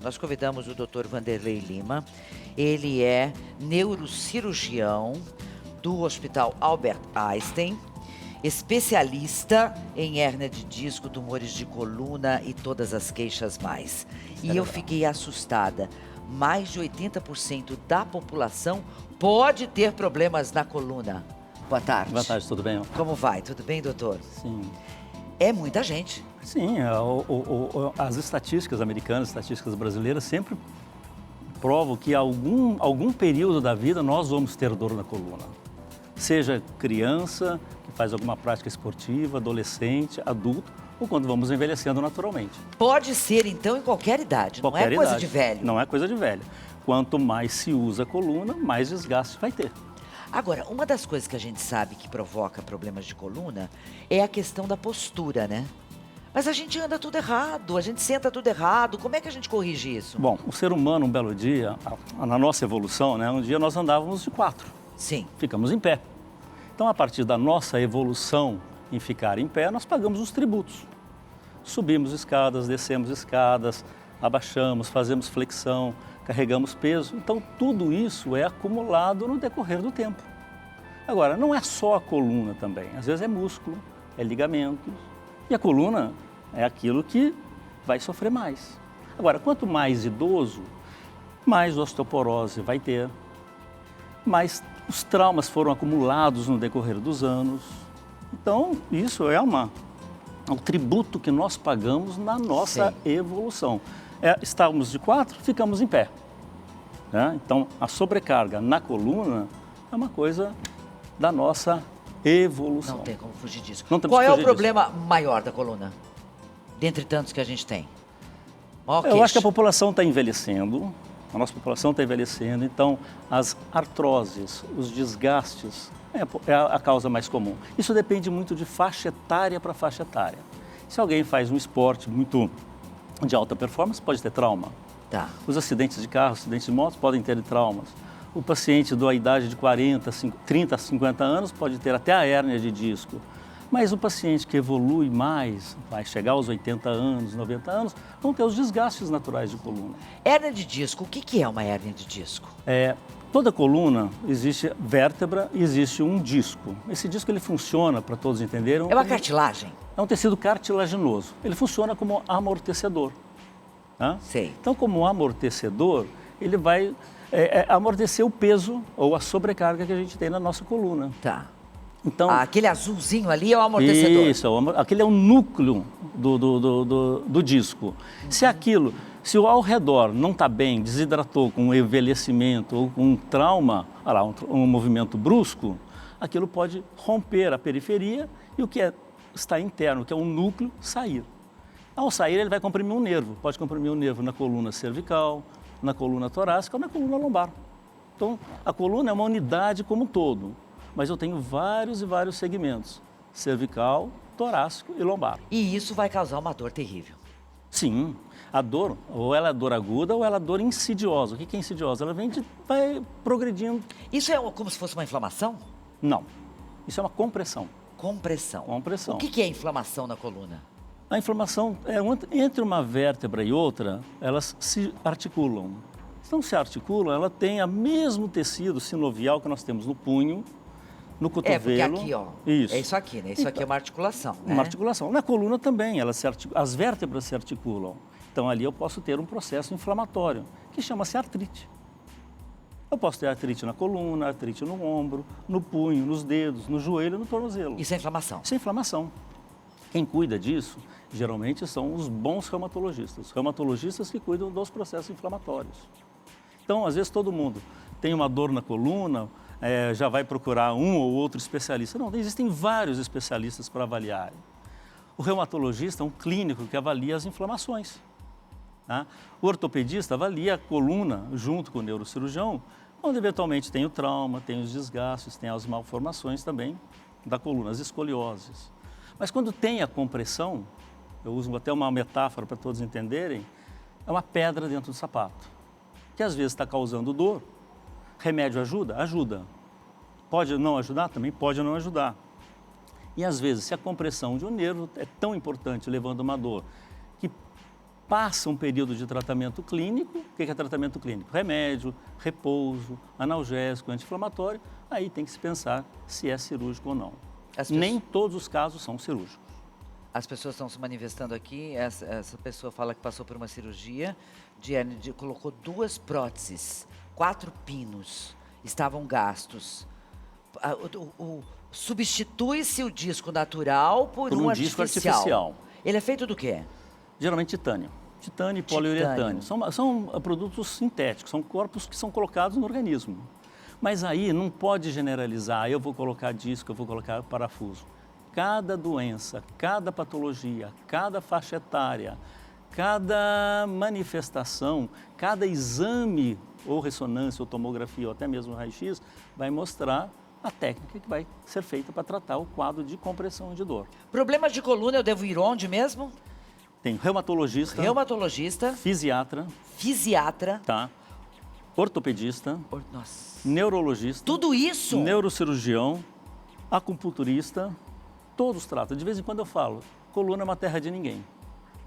nós convidamos o Dr. Vanderlei Lima. Ele é neurocirurgião do Hospital Albert Einstein, especialista em hérnia de disco, tumores de coluna e todas as queixas mais. E eu fiquei assustada. Mais de 80% da população pode ter problemas na coluna. Boa tarde. Boa tarde, tudo bem? Como vai? Tudo bem, doutor? Sim. É muita gente. Sim, as estatísticas americanas, estatísticas brasileiras sempre provam que algum período da vida nós vamos ter dor na coluna. Seja criança, que faz alguma prática esportiva, adolescente, adulto, ou quando vamos envelhecendo naturalmente. Pode ser, então, em qualquer idade, não é coisa de velho. Não é coisa de velho. Quanto mais se usa a coluna, mais desgaste vai ter. Agora, uma das coisas que a gente sabe que provoca problemas de coluna é a questão da postura, né? Mas a gente anda tudo errado, a gente senta tudo errado, como é que a gente corrige isso? Bom, o ser humano, um belo dia, na nossa evolução, né, um dia nós andávamos de 4. Sim. Ficamos em pé. Então, a partir da nossa evolução em ficar em pé, nós pagamos os tributos. Subimos escadas, descemos escadas, abaixamos, fazemos flexão, carregamos peso. Então, tudo isso é acumulado no decorrer do tempo. Agora, não é só a coluna também. Às vezes é músculo, é ligamento. E a coluna é aquilo que vai sofrer mais. Agora, quanto mais idoso, mais osteoporose vai ter, mais os traumas foram acumulados no decorrer dos anos. Então, isso é um tributo que nós pagamos na nossa evolução. Estávamos de 4, ficamos em pé. Né? Então, a sobrecarga na coluna é uma coisa da nossa evolução. Não tem como fugir disso. Qual é o problema maior da coluna? Dentre tantos que a gente tem. Eu acho que a população está envelhecendo. A nossa população está envelhecendo, então as artroses, os desgastes é a causa mais comum. Isso depende muito de faixa etária para faixa etária. Se alguém faz um esporte muito de alta performance, pode ter trauma. Tá. Os acidentes de carro, acidentes de motos podem ter traumas. O paciente da idade de 30 a 50 anos pode ter até a hérnia de disco. Mas o paciente que evolui mais, vai chegar aos 80 anos, 90 anos, vão ter os desgastes naturais de coluna. Hérnia de disco, o que é uma hérnia de disco? Toda coluna existe vértebra e existe um disco. Esse disco ele funciona, para todos entenderem... É uma cartilagem? É um tecido cartilaginoso. Ele funciona como amortecedor. Né? Sei. Então, como amortecedor, ele vai amortecer o peso ou a sobrecarga que a gente tem na nossa coluna. Tá. Então, aquele azulzinho ali é o amortecedor. Isso, aquele é o núcleo do disco. Se ao redor não está bem, desidratou com envelhecimento ou com um trauma, um movimento brusco, aquilo pode romper a periferia e o que está interno, que é um núcleo, sair. Ao sair, ele vai comprimir um nervo. Pode comprimir um nervo na coluna cervical, na coluna torácica ou na coluna lombar. Então, a coluna é uma unidade como um todo. Mas eu tenho vários e vários segmentos, cervical, torácico e lombar. E isso vai causar uma dor terrível. Sim, a dor, ou ela é dor aguda ou ela é dor insidiosa. O que é insidiosa? Ela vai progredindo. Isso é como se fosse uma inflamação? Não, isso é uma compressão. Compressão. Compressão. O que é inflamação na coluna? A inflamação, entre uma vértebra e outra, elas se articulam. Se não se articulam, ela tem o mesmo tecido sinovial que nós temos no punho, no cotovelo. Porque aqui, ó, isso. É isso aqui, né? Isso aqui é uma articulação, né? Uma articulação. Na coluna também, as vértebras se articulam. Então, ali eu posso ter um processo inflamatório, que chama-se artrite. Eu posso ter artrite na coluna, artrite no ombro, no punho, nos dedos, no joelho e no tornozelo. Isso é inflamação? Isso é inflamação. Quem cuida disso, geralmente, são os bons reumatologistas que cuidam dos processos inflamatórios. Então, às vezes, todo mundo tem uma dor na coluna, já vai procurar um ou outro especialista. Não, existem vários especialistas para avaliar. O reumatologista é um clínico que avalia as inflamações. Tá? O ortopedista avalia a coluna junto com o neurocirurgião, onde eventualmente tem o trauma, tem os desgastes, tem as malformações também da coluna, as escolioses. Mas quando tem a compressão, eu uso até uma metáfora para todos entenderem, é uma pedra dentro do sapato, que às vezes está causando dor. Remédio ajuda? Ajuda. Pode não ajudar? Também pode não ajudar. E às vezes, se a compressão de um nervo é tão importante, levando uma dor, que passa um período de tratamento clínico. O que é tratamento clínico? Remédio, repouso, analgésico, anti-inflamatório. Aí tem que se pensar se é cirúrgico ou não. Nem todos os casos são cirúrgicos. As pessoas estão se manifestando aqui. Essa pessoa fala que passou por uma cirurgia, colocou 2 próteses, 4 pinos, estavam gastos. Substitui-se o disco natural por um disco artificial. Ele é feito do quê? Geralmente titânio. Titânio e poliuretânio. São produtos sintéticos, são corpos que são colocados no organismo. Mas aí não pode generalizar, eu vou colocar disco, eu vou colocar parafuso. Cada doença, cada patologia, cada faixa etária, cada manifestação, cada exame, ou ressonância, ou tomografia, ou até mesmo raio-x, vai mostrar a técnica que vai ser feita para tratar o quadro de compressão e de dor. Problemas de coluna eu devo ir onde mesmo? Tem reumatologista, fisiatra, tá? Ortopedista, neurologista, tudo isso? Neurocirurgião, acupunturista, todos tratam. De vez em quando eu falo, coluna é uma terra de ninguém.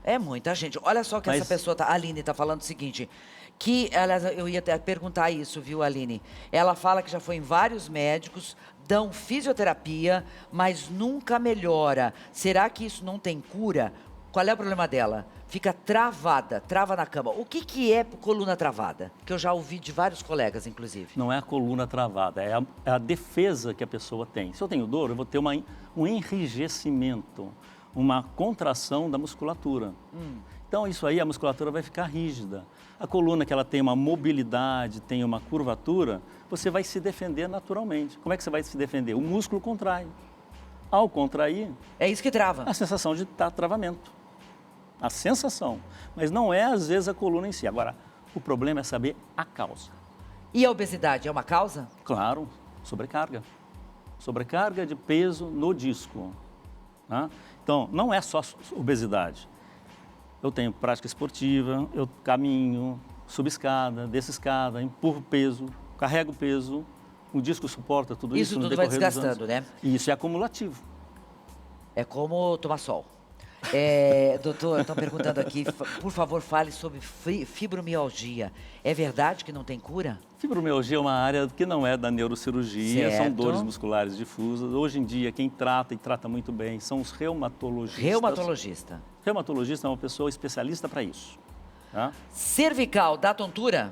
É muita gente. Olha só que essa pessoa, a Aline, está falando o seguinte, que eu ia até perguntar isso, viu, Aline? Ela fala que já foi em vários médicos, dão fisioterapia, mas nunca melhora. Será que isso não tem cura? Qual é o problema dela? Fica trava na cama. O que é coluna travada? Que eu já ouvi de vários colegas, inclusive. Não é a coluna travada, é a defesa que a pessoa tem. Se eu tenho dor, eu vou ter um enrijecimento, uma contração da musculatura. Então, isso aí, a musculatura vai ficar rígida. A coluna, que ela tem uma mobilidade, tem uma curvatura, você vai se defender naturalmente. Como é que você vai se defender? O músculo contrai. Ao contrair... É isso que trava. A sensação de travamento. A sensação. Mas não é, às vezes, a coluna em si. Agora, o problema é saber a causa. E a obesidade é uma causa? Claro, sobrecarga. Sobrecarga de peso no disco. Tá? Então, não é só obesidade. Eu tenho prática esportiva, eu caminho, subo escada, desço escada, empurro peso, carrego peso, o disco suporta tudo isso. Isso tudo vai desgastando, né? E isso é acumulativo. É como tomar sol. Doutor, estão perguntando aqui, por favor, fale sobre fibromialgia. É verdade que não tem cura? Fibromialgia é uma área que não é da neurocirurgia, são dores musculares difusas. Hoje em dia, quem trata e trata muito bem são os reumatologistas. Reumatologista é uma pessoa especialista para isso. Tá? Cervical, dá tontura?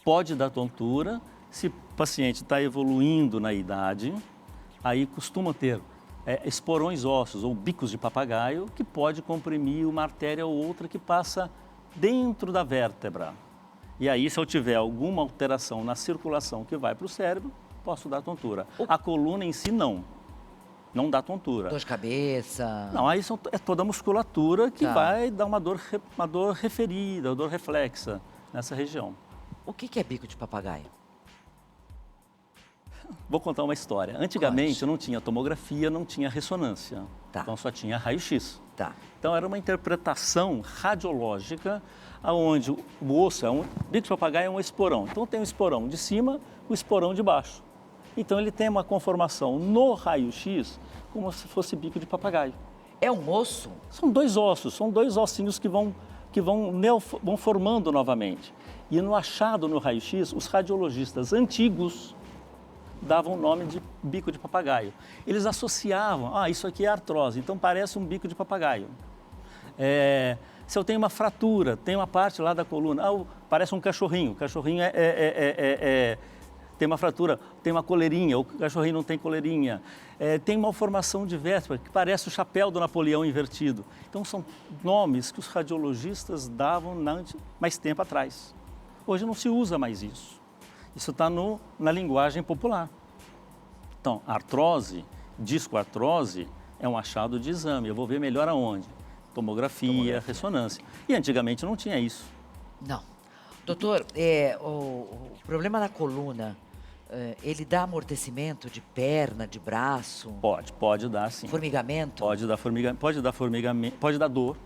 Pode dar tontura. Se o paciente está evoluindo na idade, aí costuma ter esporões ósseos ou bicos de papagaio, que pode comprimir uma artéria ou outra que passa dentro da vértebra. E aí, se eu tiver alguma alteração na circulação que vai para o cérebro, posso dar tontura. A coluna em si, não dá tontura. Dor de cabeça? Não, aí é toda a musculatura que vai dar uma dor referida, uma dor reflexa nessa região. O que é bico de papagaio? Vou contar uma história. Antigamente não tinha tomografia, não tinha ressonância. Então só tinha raio-x. Então era uma interpretação radiológica onde o osso bico de papagaio é um esporão. Então tem o esporão de cima, o esporão de baixo. Então ele tem uma conformação no raio-x como se fosse bico de papagaio. É um osso? São 2 ossos, são 2 ossinhos que vão formando novamente. E no achado no raio-x, os radiologistas antigos davam o nome de bico de papagaio. Eles associavam, isso aqui é artrose, então parece um bico de papagaio. Se eu tenho uma fratura, tem uma parte lá da coluna, parece um cachorrinho. O cachorrinho tem uma fratura, tem uma coleirinha, o cachorrinho não tem coleirinha. Tem uma formação de vértebra que parece o chapéu do Napoleão invertido. Então são nomes que os radiologistas davam mais tempo atrás. Hoje não se usa mais isso. Isso está na linguagem popular. Então, artrose, discoartrose, é um achado de exame. Eu vou ver melhor aonde? Tomografia, ressonância. E antigamente não tinha isso. Não. Doutor, o problema da coluna, ele dá amortecimento de perna, de braço? Pode dar sim. Formigamento? Pode dar formigamento, pode dar dor,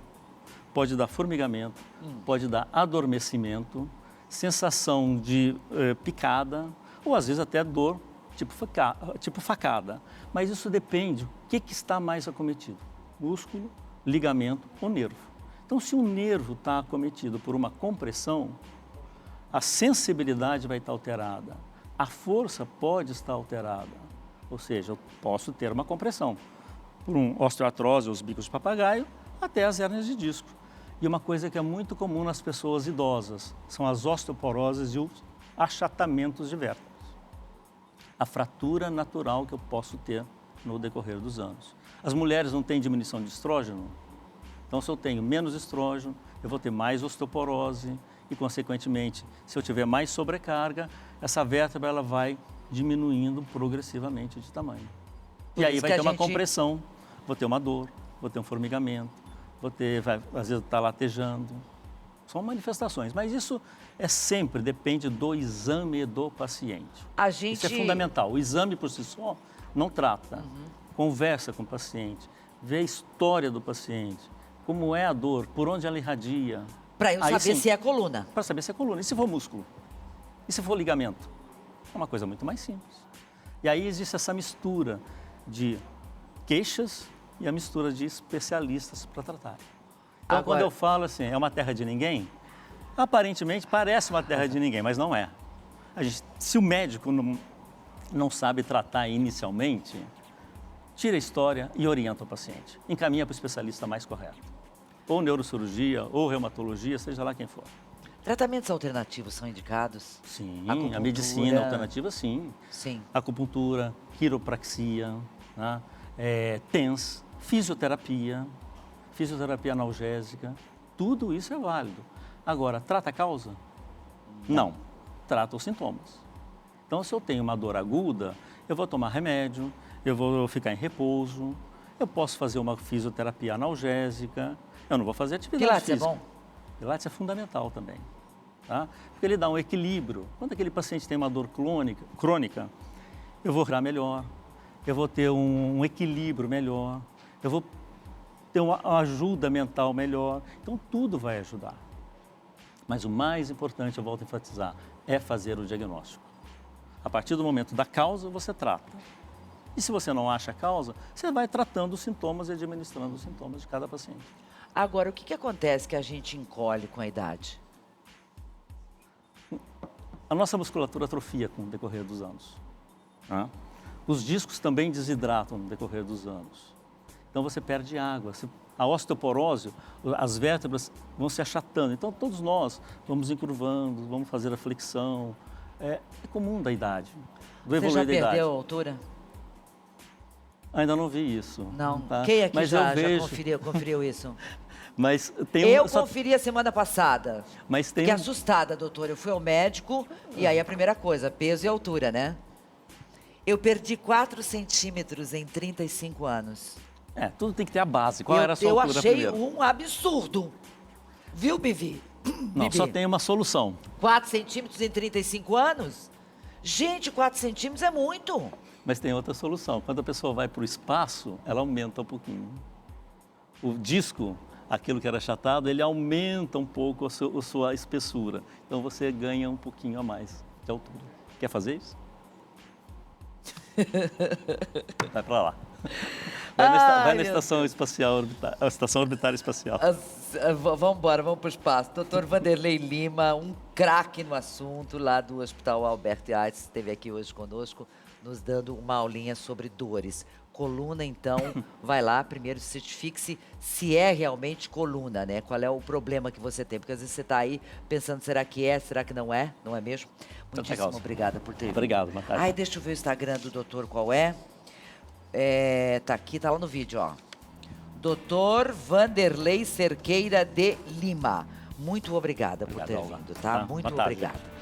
pode dar formigamento, pode dar adormecimento, sensação de picada, ou às vezes até dor, tipo facada. Mas isso depende, o que está mais acometido? Músculo, ligamento ou nervo. Então, se o nervo está acometido por uma compressão, a sensibilidade vai estar alterada, a força pode estar alterada, ou seja, eu posso ter uma compressão, por osteoartrose, os bicos de papagaio, até as hérnias de disco. E uma coisa que é muito comum nas pessoas idosas, são as osteoporoses e os achatamentos de vértebras. A fratura natural que eu posso ter no decorrer dos anos. As mulheres não têm diminuição de estrógeno, então se eu tenho menos estrógeno, eu vou ter mais osteoporose e, consequentemente, se eu tiver mais sobrecarga, essa vértebra ela vai diminuindo progressivamente de tamanho. E aí vai ter uma compressão, vou ter uma dor, vou ter um formigamento, às vezes está latejando. São manifestações, mas isso depende do exame do paciente. Isso é fundamental. O exame por si só não trata. Conversa com o paciente, vê a história do paciente, como é a dor, por onde ela irradia. Para eu saber se é coluna. Para saber se é coluna. E se for músculo? E se for ligamento? É uma coisa muito mais simples. E aí existe essa mistura de queixas e a mistura de especialistas para tratar. Então, agora, quando eu falo assim, é uma terra de ninguém, aparentemente parece uma terra de ninguém, mas não é. Se o médico não sabe tratar inicialmente, tira a história e orienta o paciente. Encaminha para o especialista mais correto. Ou neurocirurgia, ou reumatologia, seja lá quem for. Tratamentos alternativos são indicados? Sim, a medicina alternativa, sim. Sim. Acupuntura, quiropraxia, né? TENS, fisioterapia analgésica, tudo isso é válido. Agora, trata a causa? Não, trata os sintomas. Então, se eu tenho uma dor aguda, eu vou tomar remédio, eu vou ficar em repouso, eu posso fazer uma fisioterapia analgésica, eu não vou fazer atividade física. Pilates é bom? Pilates é fundamental também, tá? Porque ele dá um equilíbrio. Quando aquele paciente tem uma dor crônica, eu vou respirar melhor, eu vou ter um equilíbrio melhor, eu vou ter uma ajuda mental melhor. Então, tudo vai ajudar. Mas o mais importante, eu volto a enfatizar, é fazer o diagnóstico. A partir do momento da causa, você trata. E se você não acha a causa, você vai tratando os sintomas e administrando os sintomas de cada paciente. Agora, o que acontece que a gente encolhe com a idade? A nossa musculatura atrofia com o decorrer dos anos. Né? Os discos também desidratam no decorrer dos anos. Então você perde água. A osteoporose, as vértebras vão se achatando. Então todos nós vamos encurvando, vamos fazer a flexão. É comum da idade, do evoluir da idade. Você já perdeu a altura? Ainda não vi isso. Não. Tá? Quem aqui já vejo... conferiu isso? Mas eu conferi a semana passada. Mas fiquei assustada, doutor. Eu fui ao médico e aí a primeira coisa, peso e altura, né? Eu perdi 4 centímetros em 35 anos. Tudo tem que ter a base. Qual era a sua altura primeiro? Eu primeiro? achei um absurdo. Viu, Bibi? Não, Bibi? só tem uma solução. 4 centímetros em 35 anos? Gente, 4 centímetros é muito. Mas tem outra solução. Quando a pessoa vai para o espaço, ela aumenta um pouquinho. O disco, aquilo que era achatado, ele aumenta um pouco a sua espessura. Então você ganha um pouquinho a mais de altura. Quer fazer isso? Vai para lá. Vai na estação espacial orbital, a estação orbital espacial. Vamos embora, vamos para o espaço. Dr. Vanderlei Lima, um craque no assunto lá do Hospital Albert Einstein, esteve aqui hoje conosco, nos dando uma aulinha sobre dores. Coluna, então, vai lá, primeiro certifique-se se é realmente coluna, né? Qual é o problema que você tem? Porque às vezes você está aí pensando, será que é, será que não é? Não é mesmo? Muitíssimo obrigada por ter vindo. Obrigado, Natália. Ai, deixa eu ver o Instagram do doutor, qual é? Tá aqui, tá lá no vídeo, ó. Dr. Vanderlei Cerqueira de Lima. Muito obrigada por ter vindo, tá? Muito obrigada.